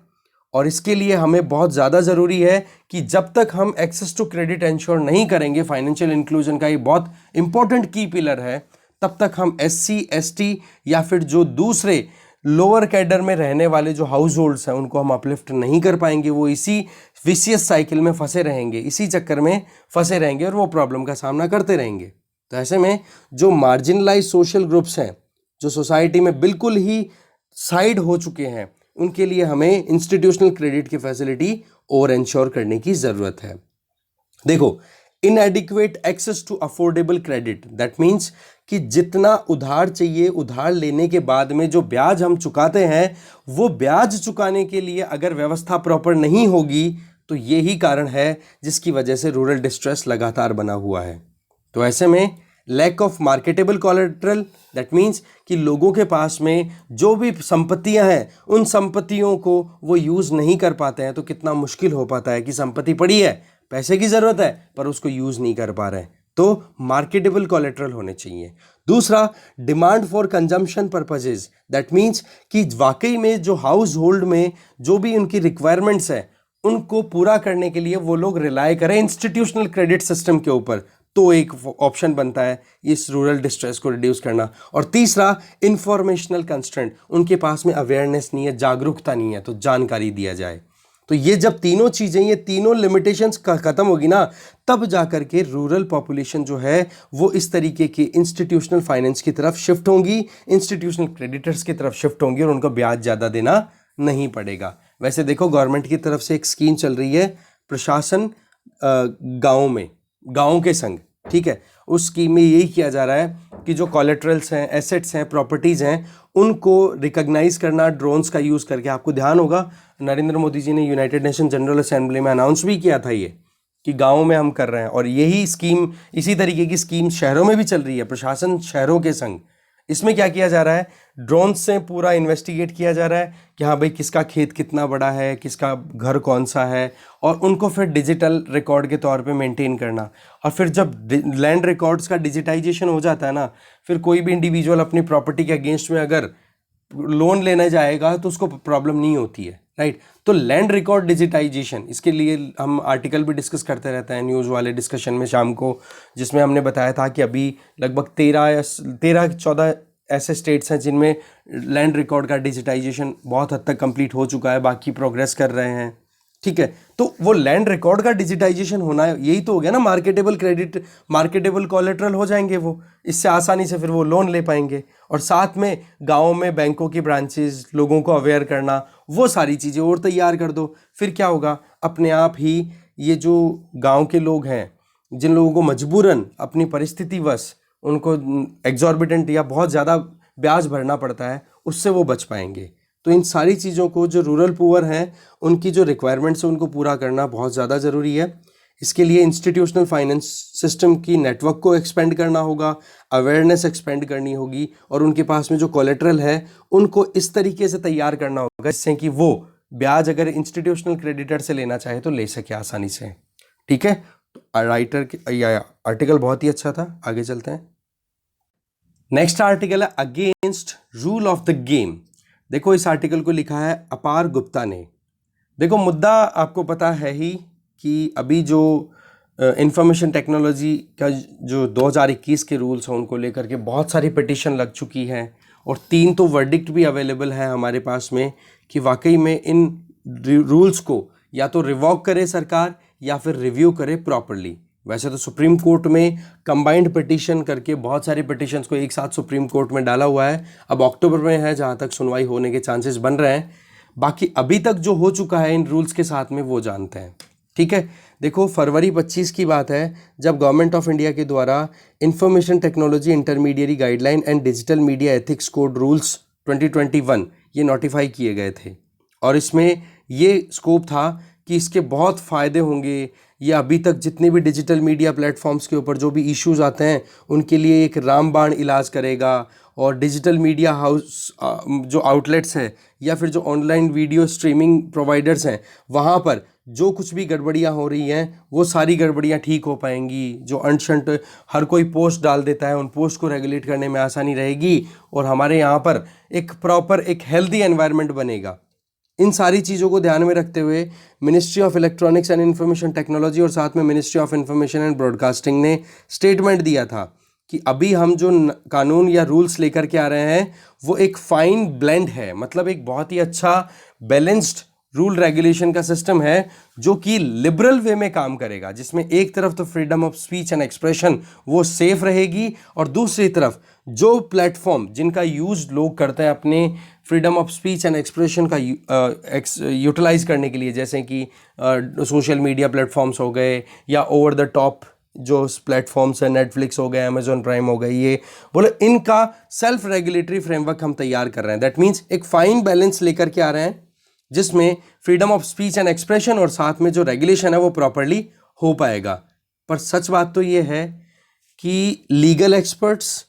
S1: और इसके लिए हमें बहुत ज़्यादा ज़रूरी है कि जब तक हम एक्सेस टू क्रेडिट इंश्योर नहीं करेंगे, फाइनेंशियल इंक्लूजन का ये बहुत इंपॉर्टेंट की पिलर है, तब तक हम SC ST या फिर जो दूसरे लोअर कैडर में रहने वाले जो हाउस होल्ड्स हैं उनको हम अपलिफ्ट नहीं कर पाएंगे। वो इसी विशियस साइकिल में फंसे रहेंगे, इसी चक्कर में फंसे रहेंगे और वो प्रॉब्लम का सामना करते रहेंगे। तो ऐसे में जो मार्जिनलाइज सोशल ग्रुप्स हैं, जो सोसाइटी में बिल्कुल ही साइड हो चुके हैं, उनके लिए हमें इंस्टीट्यूशनल क्रेडिट की फैसिलिटी और इंश्योर करने की ज़रूरत है। देखो, inadequate access to affordable credit, that means कि जितना उधार चाहिए, उधार लेने के बाद में जो ब्याज हम चुकाते हैं, वो ब्याज चुकाने के लिए अगर व्यवस्था प्रॉपर नहीं होगी, तो यही कारण है जिसकी वजह से रूरल डिस्ट्रेस लगातार बना हुआ है। तो ऐसे में lack of marketable collateral, that means कि लोगों के पास में जो भी संपत्तियां हैं, उन संपत्तियों को वो यूज़ नहीं कर पाते हैं। तो कितना मुश्किल हो पाता है कि संपत्ति पड़ी है, पैसे की ज़रूरत है, पर उसको यूज़ नहीं कर पा रहे हैं। तो मार्केटेबल कोलेट्रल होने चाहिए। दूसरा, demand for consumption purposes, that means कि वाकई में जो हाउस होल्ड में जो भी उनकी रिक्वायरमेंट्स हैं, उनको पूरा करने के लिए वो लोग रिलाय करें इंस्टीट्यूशनल क्रेडिट सिस्टम के ऊपर, तो एक ऑप्शन बनता है इस रूरल डिस्ट्रेस को रिड्यूस करना। और तीसरा, इंफॉर्मेशनल कंस्ट्रेंट, उनके पास में अवेयरनेस नहीं है, जागरूकता नहीं है, तो जानकारी दिया जाए। तो ये जब तीनों चीज़ें, ये तीनों लिमिटेशंस खत्म होगी ना, तब जाकर के रूरल पॉपुलेशन जो है वो इस तरीके की इंस्टीट्यूशनल फाइनेंस की तरफ शिफ्ट होंगी, इंस्टीट्यूशनल क्रेडिटर्स की तरफ शिफ्ट होंगी, और उनको ब्याज ज़्यादा देना नहीं पड़ेगा। वैसे देखो, गवर्नमेंट की तरफ से एक स्कीम चल रही है, प्रशासन गाँव में, गाँव के संग, ठीक है, उस स्कीम में यही किया जा रहा है कि जो कोलेट्रल्स हैं, एसेट्स हैं, प्रॉपर्टीज़ हैं, उनको रिकॉग्नाइज करना ड्रोन्स का यूज़ करके। आपको ध्यान होगा नरेंद्र मोदी जी ने यूनाइटेड नेशन जनरल असेंबली में अनाउंस भी किया था ये कि गाँव में हम कर रहे हैं, और यही स्कीम, इसी तरीके की स्कीम शहरों में भी चल रही है, प्रशासन शहरों के संग। इसमें क्या किया जा रहा है, ड्रोन से पूरा इन्वेस्टिगेट किया जा रहा है कि हाँ भाई किसका खेत कितना बड़ा है, किसका घर कौन सा है, और उनको फिर डिजिटल रिकॉर्ड के तौर पे मेंटेन करना। और फिर जब लैंड रिकॉर्ड्स का डिजिटाइजेशन हो जाता है ना, फिर कोई भी इंडिविजुअल अपनी प्रॉपर्टी के अगेंस्ट में अगर लोन लेने जाएगा तो उसको प्रॉब्लम नहीं होती है। राइट। तो लैंड रिकॉर्ड डिजिटाइजेशन, इसके लिए हम आर्टिकल भी डिस्कस करते रहते हैं न्यूज़ वाले डिस्कशन में शाम को, जिसमें हमने बताया था कि अभी लगभग 13-14 ऐसे स्टेट्स हैं जिनमें लैंड रिकॉर्ड का डिजिटाइजेशन बहुत हद तक कंप्लीट हो चुका है, बाकी प्रोग्रेस कर रहे हैं। ठीक है, तो वो लैंड रिकॉर्ड का डिजिटाइजेशन होना यही तो हो गया ना, मार्केटेबल क्रेडिट, मार्केटेबल कोलेट्रल हो जाएंगे वो, इससे आसानी से फिर वो लोन ले पाएंगे। और साथ में गाँव में बैंकों की ब्रांचेस, लोगों को अवेयर करना, वो सारी चीज़ें और तैयार कर दो। फिर क्या होगा, अपने आप ही ये जो गाँव के लोग हैं, जिन लोगों को मजबूरन अपनी परिस्थितिवश उनको एग्जॉर्बिटेंट या बहुत ज़्यादा ब्याज भरना पड़ता है, उससे वो बच पाएंगे। तो इन सारी चीज़ों को, जो रूरल पुअर हैं उनकी जो रिक्वायरमेंट्स है उनको पूरा करना बहुत ज़्यादा ज़रूरी है। इसके लिए इंस्टीट्यूशनल फाइनेंस सिस्टम की नेटवर्क को एक्सपेंड करना होगा, अवेयरनेस एक्सपेंड करनी होगी, और उनके पास में जो कोलेट्रल है उनको इस तरीके से तैयार करना होगा जिससे कि वो ब्याज अगर इंस्टीट्यूशनल क्रेडिटर से लेना चाहे तो ले सके आसानी से। ठीक है, तो राइटर या आर्टिकल बहुत ही अच्छा था। आगे चलते हैं। नेक्स्ट आर्टिकल है against rule of the game. देखो इस आर्टिकल को लिखा है अपार गुप्ता ने। देखो मुद्दा आपको पता है ही कि अभी जो इंफॉर्मेशन टेक्नोलॉजी का जो 2021 के रूल्स हैं उनको लेकर के बहुत सारी पिटीशन लग चुकी हैं, और 3 तो वर्डिक्ट भी अवेलेबल है हमारे पास में कि वाकई में इन रूल्स को या तो रिवॉक करे सरकार या फिर रिव्यू करे प्रॉपरली। वैसे तो सुप्रीम कोर्ट में कंबाइंड पिटीशन करके बहुत सारी पिटीशंस को एक साथ सुप्रीम कोर्ट में डाला हुआ है, अब अक्टूबर में है जहाँ तक सुनवाई होने के चांसेस बन रहे हैं। बाकी अभी तक जो हो चुका है इन रूल्स के साथ में वो जानते हैं। ठीक है, देखो फरवरी 25 की बात है जब गवर्नमेंट ऑफ इंडिया के द्वारा information technology intermediary guideline and digital media ethics code rules 2021 ये नोटिफाई किए गए थे, और इसमें ये स्कोप था कि इसके बहुत फ़ायदे होंगे। ये अभी तक जितने भी डिजिटल मीडिया प्लेटफॉर्म्स के ऊपर जो भी इश्यूज आते हैं उनके लिए एक रामबाण इलाज करेगा, और डिजिटल मीडिया हाउस जो आउटलेट्स हैं या फिर जो ऑनलाइन वीडियो स्ट्रीमिंग प्रोवाइडर्स हैं वहाँ पर जो कुछ भी गड़बड़ियाँ हो रही हैं वो सारी गड़बड़ियाँ ठीक हो पाएंगी। जो अनशंट हर कोई पोस्ट डाल देता है उन पोस्ट को रेगुलेट करने में आसानी रहेगी, और हमारे यहाँ पर एक प्रॉपर एक हेल्दी एनवायरनमेंट बनेगा। इन सारी चीज़ों को ध्यान में रखते हुए ministry of electronics and information technology और साथ में ministry of information and broadcasting ने स्टेटमेंट दिया था कि अभी हम जो कानून या रूल्स लेकर के आ रहे हैं वो एक फाइन ब्लेंड है, मतलब एक बहुत ही अच्छा बैलेंस्ड रूल रेगुलेशन का सिस्टम है जो कि लिबरल वे में काम करेगा, जिसमें एक तरफ तो freedom of speech and expression वो सेफ रहेगी, और दूसरी तरफ जो प्लेटफॉर्म जिनका यूज लोग करते हैं अपने freedom of speech and expression का यूटिलाइज करने के लिए, जैसे कि सोशल मीडिया प्लेटफॉर्म्स हो गए या ओवर द टॉप जो प्लेटफॉर्म्स है, नेटफ्लिक्स हो गए, अमेजॉन प्राइम हो गई, ये बोले इनका सेल्फ रेगुलेटरी फ्रेमवर्क हम तैयार कर रहे हैं। दैट मीन्स एक फाइन बैलेंस लेकर के आ रहे हैं जिसमें freedom of speech and expression और साथ में जो रेगुलेशन है वो प्रॉपरली हो पाएगा। पर सच बात तो ये है कि लीगल एक्सपर्ट्स,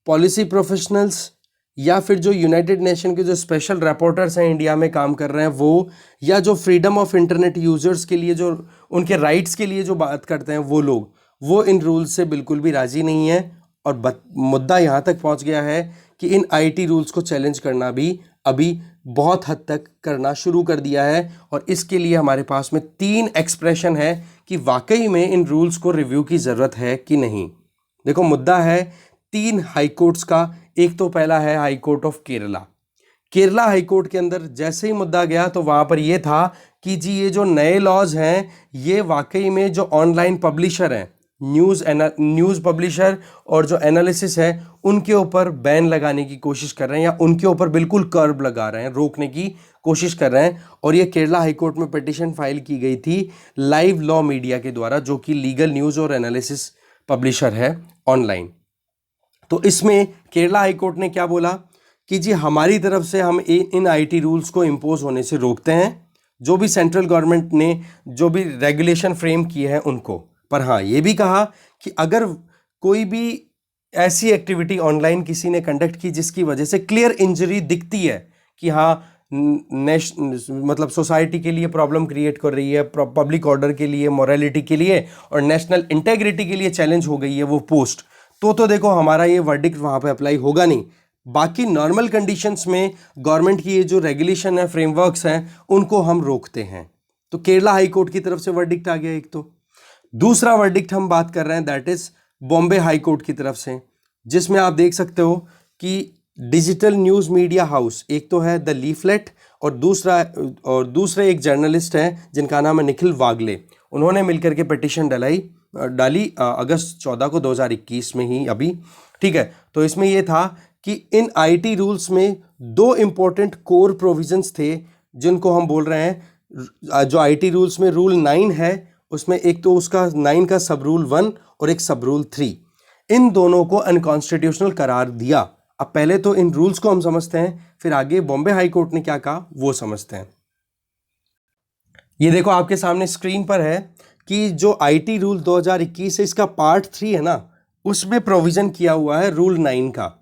S1: पॉलिसी प्रोफेशनल्स या फिर जो यूनाइटेड नेशन के जो स्पेशल रिपोर्टर्स हैं इंडिया में काम कर रहे हैं वो, या जो फ्रीडम ऑफ इंटरनेट यूजर्स के लिए जो उनके राइट्स के लिए जो बात करते हैं वो लोग, वो इन रूल्स से बिल्कुल भी राजी नहीं है। और मुद्दा यहाँ तक पहुँच गया है कि इन आईटी रूल्स को चैलेंज करना भी अभी बहुत हद तक करना शुरू कर दिया है, और इसके लिए हमारे पास में 3 एक्सप्रेशन है कि वाकई में इन रूल्स को रिव्यू की ज़रूरत है कि नहीं। देखो मुद्दा है 3 हाई कोर्ट्स का। एक तो पहला है high court of Kerala. Kerala high court के अंदर जैसे ही मुद्दा गया तो वहाँ पर यह था कि जी ये जो नए लॉज हैं ये वाकई में जो ऑनलाइन पब्लिशर हैं, न्यूज़ पब्लिशर और जो एनालिसिस है उनके ऊपर बैन लगाने की कोशिश कर रहे हैं, या उनके ऊपर बिल्कुल कर्ब लगा रहे हैं, रोकने की कोशिश कर रहे हैं। और ये केरला हाई कोर्ट में पिटीशन फाइल की गई थी लाइव लॉ मीडिया के द्वारा, जो कि लीगल न्यूज़ और एनालिसिस पब्लिशर है ऑनलाइन। तो इसमें केरला हाई कोर्ट ने क्या बोला कि जी हमारी तरफ से हम इन आईटी रूल्स को इम्पोज होने से रोकते हैं, जो भी सेंट्रल गवर्नमेंट ने जो भी रेगुलेशन फ्रेम किए हैं उनको। पर हाँ ये भी कहा कि अगर कोई भी ऐसी एक्टिविटी ऑनलाइन किसी ने कंडक्ट की जिसकी वजह से क्लियर इंजरी दिखती है कि हाँ मतलब सोसाइटी के लिए प्रॉब्लम क्रिएट कर रही है, पब्लिक ऑर्डर के लिए, मोरालिटी के लिए और नेशनल इंटेग्रिटी के लिए चैलेंज हो गई है वो पोस्ट, तो देखो हमारा ये वर्डिक्ट वहाँ पे अप्लाई होगा नहीं। बाकी नॉर्मल कंडीशंस में गवर्नमेंट की ये जो रेगुलेशन है, फ्रेमवर्क्स हैं, उनको हम रोकते हैं। तो केरला हाई कोर्ट की तरफ से वर्डिक्ट आ गया एक। तो दूसरा वर्डिक्ट हम बात कर रहे हैं, that is Bombay high court की तरफ से, जिसमें आप देख सकते हो कि डिजिटल न्यूज़ मीडिया हाउस, एक तो है द लीफलेट और दूसरे एक जर्नलिस्ट हैं जिनका नाम है निखिल वागले, उन्होंने मिलकर के पिटिशन डाली अगस्त 14 को 2021 में ही अभी, ठीक है। तो इसमें यह था कि इन आईटी रूल्स में दो इंपॉर्टेंट कोर प्रोविजंस थे जिनको हम बोल रहे हैं, जो आईटी रूल्स में रूल 9 है उसमें एक तो उसका 9 का सब रूल 1 और एक सब रूल 3, इन दोनों को अनकॉन्स्टिट्यूशनल करार दिया। अब पहले तो इन रूल्स को हम समझते हैं, फिर आगे बॉम्बे हाई कोर्ट ने क्या कहा वो समझते हैं। ये देखो आपके सामने स्क्रीन पर है कि जो आईटी रूल 2021 है, इसका पार्ट 3 है ना, उसमें प्रोविजन किया हुआ है रूल 9 का,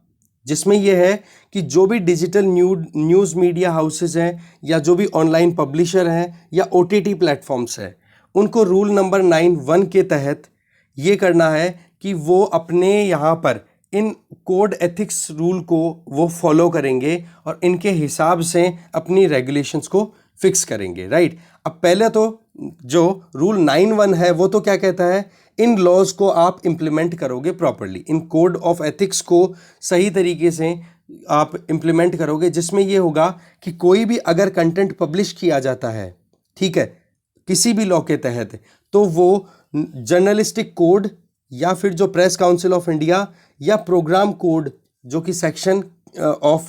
S1: जिसमें यह है कि जो भी डिजिटल न्यूज़ मीडिया हाउसेज हैं या जो भी ऑनलाइन पब्लिशर हैं या ओटीटी प्लेटफॉर्म्स हैं, उनको रूल नंबर 9(1) के तहत ये करना है कि वो अपने यहाँ पर इन कोड एथिक्स रूल को वो फॉलो करेंगे और इनके हिसाब से अपनी रेगुलेशंस को फिक्स करेंगे, राइट। अब पहले तो जो रूल 9(1) है वो तो क्या कहता है, इन लॉज को आप इम्प्लीमेंट करोगे properly, in code of ethics को सही तरीके से आप इम्प्लीमेंट करोगे, जिसमें ये होगा कि कोई भी अगर कंटेंट पब्लिश किया जाता है, ठीक है, किसी भी लॉ के तहत, तो वो जर्नलिस्टिक कोड या फिर जो प्रेस काउंसिल ऑफ इंडिया या प्रोग्राम कोड जो कि section of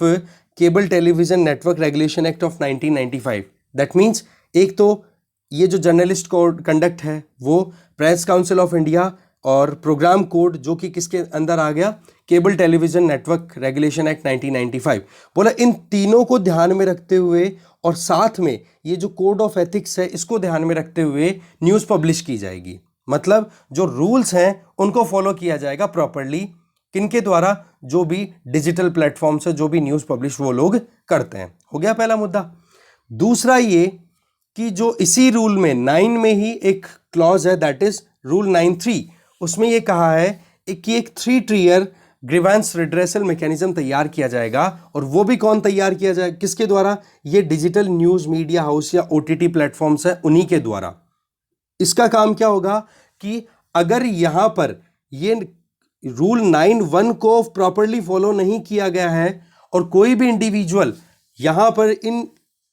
S1: cable television network regulation act of 1995, that means एक तो ये जो जर्नलिस्ट कोड कंडक्ट है वो प्रेस काउंसिल ऑफ इंडिया और प्रोग्राम कोड जो कि किसके अंदर आ गया, cable television network regulation act 1995, बोला इन तीनों को ध्यान में रखते हुए और साथ में ये जो कोड ऑफ एथिक्स है इसको ध्यान में रखते हुए न्यूज़ पब्लिश की जाएगी। मतलब जो रूल्स हैं उनको फॉलो किया जाएगा प्रॉपरली, किनके द्वारा, जो भी डिजिटल प्लेटफॉर्म्स है, जो भी न्यूज़ पब्लिश वो लोग करते हैं। हो गया पहला मुद्दा। दूसरा ये कि जो इसी रूल में 9 में ही एक क्लॉज है, दैट इज रूल 9(3), उसमें ये कहा है कि एक 3-tier ग्रीवेंस रिड्रेसल मैकेनिज्म तैयार किया जाएगा, और वो भी कौन तैयार किया जाएगा, किसके द्वारा, ये डिजिटल न्यूज़ मीडिया हाउस या ओटीटी प्लेटफॉर्म्स है उन्हीं के द्वारा। इसका काम क्या होगा कि अगर यहाँ पर ये रूल 9(1) को प्रॉपरली फॉलो नहीं किया गया है और कोई भी इंडिविजुअल यहाँ पर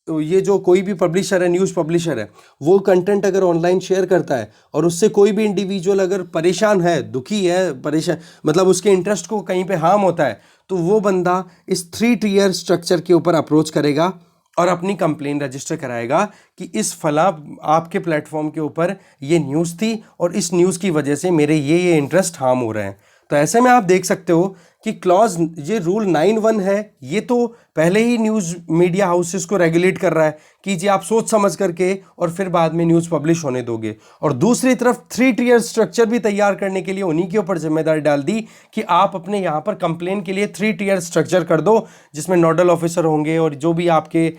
S1: ये जो कोई भी पब्लिशर है, न्यूज़ पब्लिशर है, वो कंटेंट अगर ऑनलाइन शेयर करता है और उससे कोई भी इंडिविजुअल अगर परेशान है, दुखी है, परेशान मतलब उसके इंटरेस्ट को कहीं पे हार्म होता है, तो वो बंदा इस 3-tier स्ट्रक्चर के ऊपर अप्रोच करेगा और अपनी कंप्लेन रजिस्टर कराएगा कि इस फला आपके प्लेटफॉर्म के ऊपर ये न्यूज़ थी और इस न्यूज़ की वजह से मेरे ये इंटरेस्ट हार्म हो रहे हैं। तो ऐसे में आप देख सकते हो कि क्लॉज ये रूल 9(1) है, ये तो पहले ही न्यूज़ मीडिया हाउसेस को रेगुलेट कर रहा है कि जी आप सोच समझ करके और फिर बाद में न्यूज़ पब्लिश होने दोगे, और दूसरी तरफ 3-tier स्ट्रक्चर भी तैयार करने के लिए उन्हीं के ऊपर जिम्मेदारी डाल दी कि आप अपने यहाँ पर कंप्लेन के लिए 3-tier स्ट्रक्चर कर दो, जिसमें नोडल ऑफिसर होंगे और जो भी आपके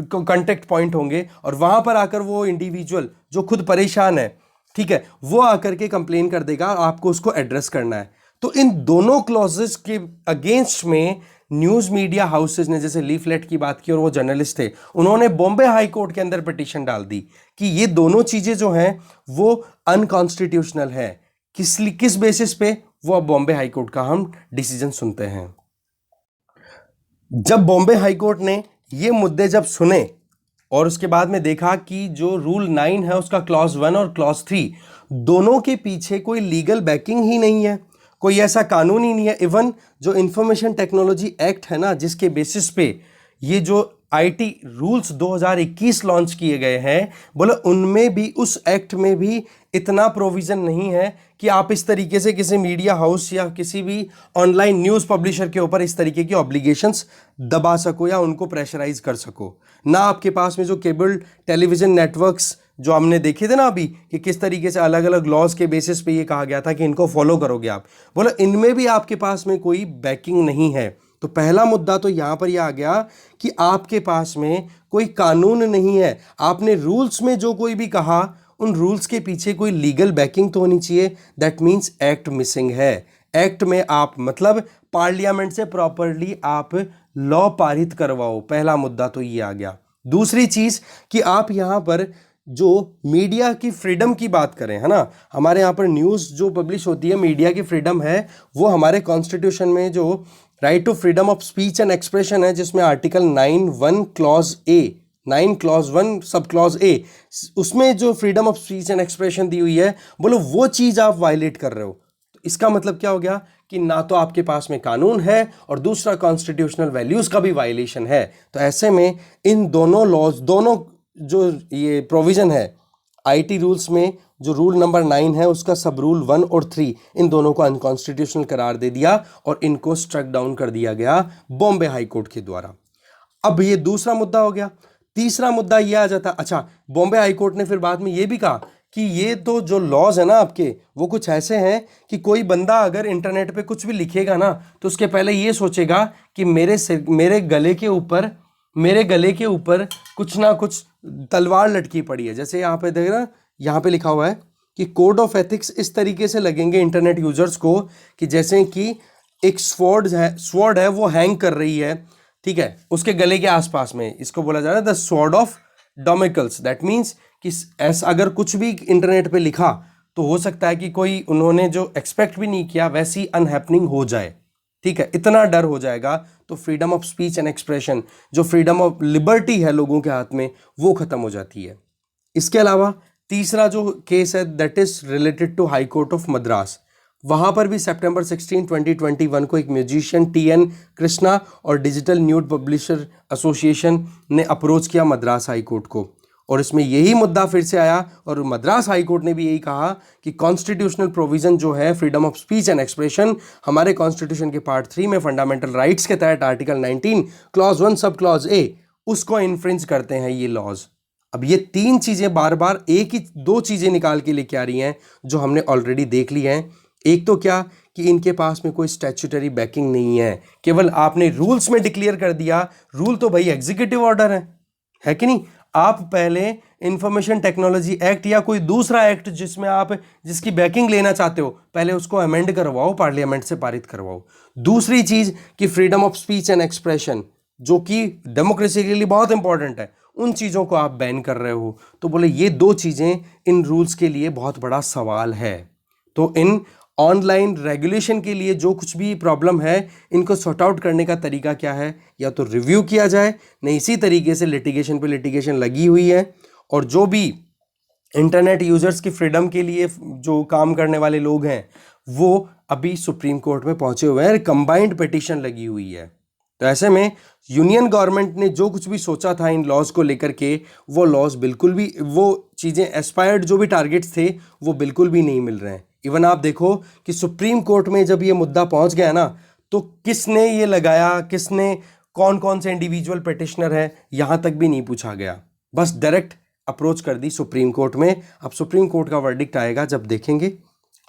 S1: कॉन्टेक्ट पॉइंट होंगे, और वहाँ पर आकर वो इंडिविजुअल जो खुद परेशान है, ठीक है, वो आकर के कंप्लेन कर देगा, आपको उसको एड्रेस करना है। तो इन दोनों क्लॉजेस के अगेंस्ट में न्यूज़ मीडिया हाउसेज ने, जैसे लीफलेट की बात की और वो जर्नलिस्ट थे, उन्होंने बॉम्बे हाई कोर्ट के अंदर पिटीशन डाल दी कि ये दोनों चीज़ें जो हैं वो अनकॉन्स्टिट्यूशनल है। किस बेसिस पे, वो अब बॉम्बे हाई कोर्ट का हम डिसीजन सुनते हैं। जब बॉम्बे हाई कोर्ट ने ये मुद्दे जब सुने और उसके बाद में देखा कि जो रूल 9 है उसका क्लॉज 1 और क्लॉज 3 दोनों के पीछे कोई लीगल बैकिंग ही नहीं है, कोई ऐसा कानून ही नहीं है, इवन जो इंफॉर्मेशन टेक्नोलॉजी एक्ट है ना, जिसके बेसिस पे ये जो आईटी रूल्स 2021 लॉन्च किए गए हैं, बोले उनमें भी, उस एक्ट में भी इतना प्रोविज़न नहीं है कि आप इस तरीके से किसी मीडिया हाउस या किसी भी ऑनलाइन न्यूज़ पब्लिशर के ऊपर इस तरीके की ऑब्लिगेशंस दबा सको या उनको प्रेशराइज कर सको। ना आपके पास में जो केबल टेलीविज़न नेटवर्क्स जो हमने देखे थे ना अभी, कि किस तरीके से अलग अलग लॉज के बेसिस पे ये कहा गया था कि इनको फॉलो करोगे आप, बोला इनमें भी आपके पास में कोई बैकिंग नहीं है। तो पहला मुद्दा तो यहाँ पर यह आ गया कि आपके पास में कोई कानून नहीं है, आपने रूल्स में जो कोई भी कहा उन रूल्स के पीछे कोई लीगल बैकिंग तो होनी चाहिए, दैट मीन्स एक्ट मिसिंग है। एक्ट में आप मतलब पार्लियामेंट से प्रॉपरली आप लॉ पारित करवाओ, पहला मुद्दा तो ये आ गया। दूसरी चीज कि आप यहां पर जो मीडिया की फ्रीडम की बात करें, है ना, हमारे यहाँ पर न्यूज़ जो पब्लिश होती है, मीडिया की फ्रीडम है, वो हमारे कॉन्स्टिट्यूशन में जो right to freedom of speech and expression है, जिसमें article 9(1) clause A, 9 clause 1 sub clause A, उसमें जो freedom of speech and expression दी हुई है, बोलो वो चीज़ आप वायलेट कर रहे हो। तो इसका मतलब क्या हो गया कि ना तो आपके पास में कानून है और दूसरा कॉन्स्टिट्यूशनल वैल्यूज का भी वायलेशन है। तो ऐसे में इन दोनों लॉज, दोनों जो ये प्रोविजन है आईटी रूल्स में, जो रूल नंबर 9 है उसका सब रूल 1 और 3, इन दोनों को अनकॉन्स्टिट्यूशनल करार दे दिया और इनको स्ट्रक डाउन कर दिया गया बॉम्बे हाई कोर्ट के द्वारा। अब ये दूसरा मुद्दा हो गया। तीसरा मुद्दा ये आ जाता, अच्छा बॉम्बे हाई कोर्ट ने फिर बाद में ये भी कहा कि ये तो जो लॉज है ना आपके, वो कुछ ऐसे हैं कि कोई बंदा अगर इंटरनेट पे कुछ भी लिखेगा ना, तो उसके पहले ये सोचेगा कि मेरे गले के ऊपर कुछ ना कुछ तलवार लटकी पड़ी है। जैसे यहाँ पे देखना, यहाँ पे लिखा हुआ है कि कोड ऑफ एथिक्स इस तरीके से लगेंगे इंटरनेट यूजर्स को कि जैसे कि एक स्वॉर्ड है वो हैंग कर रही है, ठीक है, उसके गले के आसपास में। इसको बोला जा रहा है the sword of Damocles. That means कि ऐसा अगर कुछ भी इंटरनेट पे लिखा तो हो सकता है कि कोई उन्होंने जो एक्सपेक्ट भी नहीं किया वैसी अनहैपनिंग हो जाए, ठीक है, इतना डर हो जाएगा। तो freedom of speech and expression, जो फ्रीडम ऑफ लिबर्टी है लोगों के हाथ में, वो खत्म हो जाती है। इसके अलावा तीसरा जो केस है that is related to high court of Madras. वहां पर भी सितंबर 16, 2021 को एक म्यूजिशियन TN कृष्णा और डिजिटल न्यूड पब्लिशर एसोसिएशन ने अप्रोच किया मद्रास हाई कोर्ट को, और इसमें यही मुद्दा फिर से आया और मद्रास हाई कोर्ट ने भी यही कहा कि कॉन्स्टिट्यूशनल प्रोविजन जो है freedom of speech and expression, हमारे कॉन्स्टिट्यूशन के पार्ट 3 में फंडामेंटल राइट्स के तहत article 19 clause 1 sub clause A, उसको इन्फ्रिंज करते हैं ये लॉज। अब ये तीन चीजें बार बार एक ही दो चीजें निकाल के लेके आ रही हैं जो हमने ऑलरेडी देख ली हैं। एक तो क्या कि इनके पास में कोई स्टैट्यूटरी बैकिंग नहीं है, केवल आपने रूल्स में डिक्लेयर कर दिया। रूल तो भाई एग्जीक्यूटिव ऑर्डर है कि नहीं। आप पहले इंफॉर्मेशन टेक्नोलॉजी एक्ट या कोई दूसरा एक्ट जिसमें आप जिसकी बैकिंग लेना चाहते हो, पहले उसको अमेंड करवाओ, पार्लियामेंट से पारित करवाओ। दूसरी चीज कि freedom of speech and expression, जो कि डेमोक्रेसी के लिए बहुत इंपॉर्टेंट है, उन चीजों को आप बैन कर रहे हो। तो बोले ये दो चीजें इन रूल्स के लिए बहुत बड़ा सवाल है। तो इन ऑनलाइन रेगुलेशन के लिए जो कुछ भी प्रॉब्लम है, इनको सॉर्ट आउट करने का तरीका क्या है, या तो रिव्यू किया जाए, नहीं इसी तरीके से लिटिगेशन पे लिटिगेशन लगी हुई है। और जो भी इंटरनेट यूजर्स की फ्रीडम के लिए जो काम करने वाले लोग हैं, वो अभी सुप्रीम कोर्ट में पहुंचे हुए हैं, कंबाइंड पिटीशन लगी हुई है। तो ऐसे में यूनियन गवर्नमेंट ने जो कुछ भी सोचा था इन लॉज को लेकर के, वो लॉज बिल्कुल भी, वो चीज़ें एस्पायर्ड जो भी टारगेट्स थे वो बिल्कुल भी नहीं मिल रहे हैं। इवन आप देखो कि सुप्रीम कोर्ट में जब ये मुद्दा पहुंच गया ना, तो किसने ये लगाया, किसने, कौन कौन से इंडिविजुअल पिटिशनर है, यहां तक भी नहीं पूछा गया, बस डायरेक्ट अप्रोच कर दी सुप्रीम कोर्ट में। अब सुप्रीम कोर्ट का वर्डिक्ट आएगा जब देखेंगे।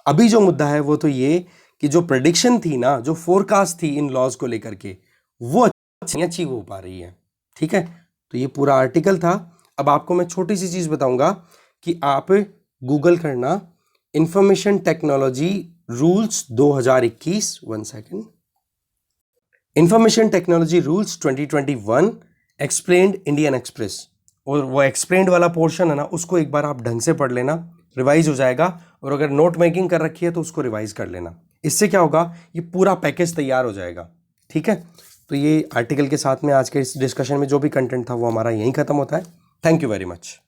S1: अभी जो मुद्दा है वो तो ये कि जो प्रेडिक्शन थी ना, जो फोरकास्ट थी इन लॉज को लेकर के, वो अच्छी हो पा रही है। ठीक है, तो ये पूरा आर्टिकल था। अब आपको मैं छोटी सी चीज बताऊंगा कि आप गूगल करना information technology rules 2021, 1 second, information technology rules 2021 explained Indian express, और वो एक्सप्लेन्ड वाला पोर्शन है ना, उसको एक बार आप ढंग से पढ़ लेना, रिवाइज हो जाएगा। और अगर नोट मेकिंग कर रखी है तो उसको रिवाइज कर लेना। इससे क्या होगा, ये पूरा पैकेज तैयार हो जाएगा। ठीक है, तो ये आर्टिकल के साथ में आज के इस डिस्कशन में जो भी कंटेंट था वो हमारा यहीं खत्म होता है। Thank you very much.